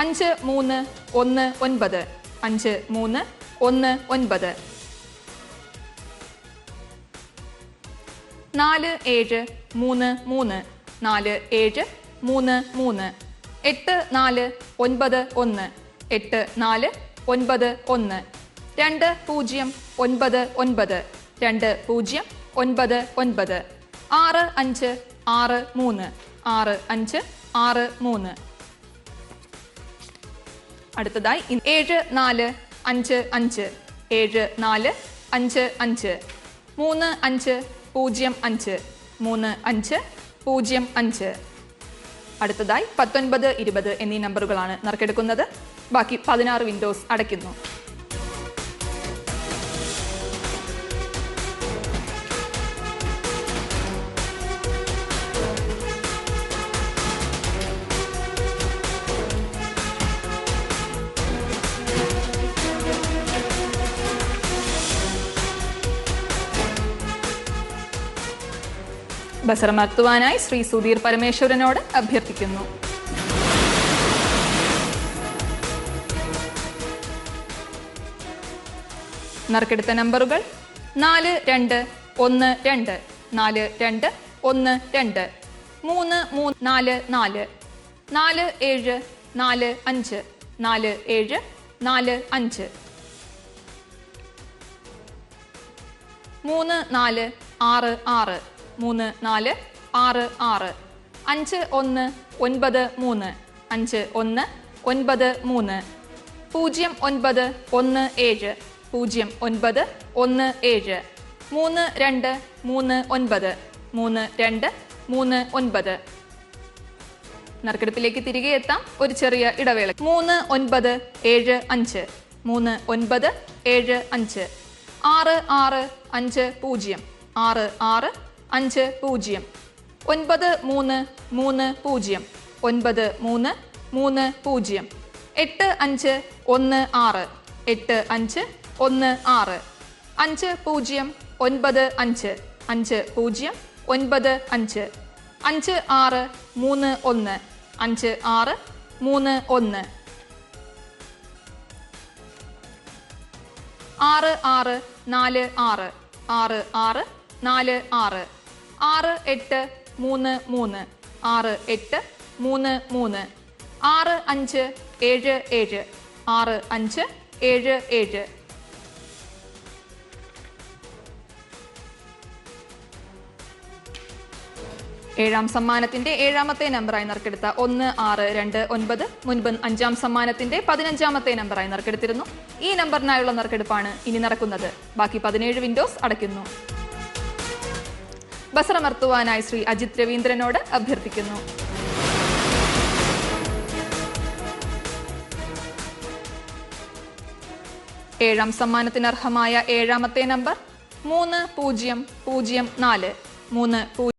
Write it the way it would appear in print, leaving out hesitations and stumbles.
5319 5319 4733 4733 8491 8491 2099 2099 6563 6563 അടുത്തതായി 7455 7455 3505 3505 അടുത്തതായി 1920 എന്നീ നമ്പറുകളാണ് നറുക്കെടുക്കുന്നത്. ബാക്കി 16 വിൻഡോസ് അടയ്ക്കുന്നു. ബസറമർത്തുവാനായി ശ്രീ സുധീർ പരമേശ്വരനോട് അഭ്യർത്ഥിക്കുന്നു. നറുക്കെടുത്ത നമ്പറുകൾ 4212 4212 32 3344 4745 4745 3466 3466 5193 5193 0917 0917 3239 3239 നറുക്കെടുപ്പിലേക്ക് തിരികെ എത്താം. ഒരു ചെറിയ ഇടവേള. 3975 3975 6650 6650 9330 9330 8516 8516 5095 5095 5631 5631 6646 6646 6646 6833 6833 6577 6577 ഏഴാം സമ്മാനത്തിന്റെ ഏഴാമത്തെ നമ്പറായി നറുക്കെടുത്ത 1629 മുൻപ് അഞ്ചാം സമ്മാനത്തിന്റെ 15ാമത്തെ നമ്പറായി നറുക്കെടുത്തിരുന്നു. ഈ നമ്പറിനായുള്ള നറുക്കെടുപ്പാണ് ഇനി നടക്കുന്നത്. ബാക്കി 17 വിൻഡോസ് അടയ്ക്കുന്നു. ബസറമർത്തുവാനായി ശ്രീ അജിത് രവീന്ദ്രനോട് അഭ്യർത്ഥിക്കുന്നു. ഏഴാം സമ്മാനത്തിന് അർഹമായ ഏഴാമത്തെ നമ്പർ 3004 30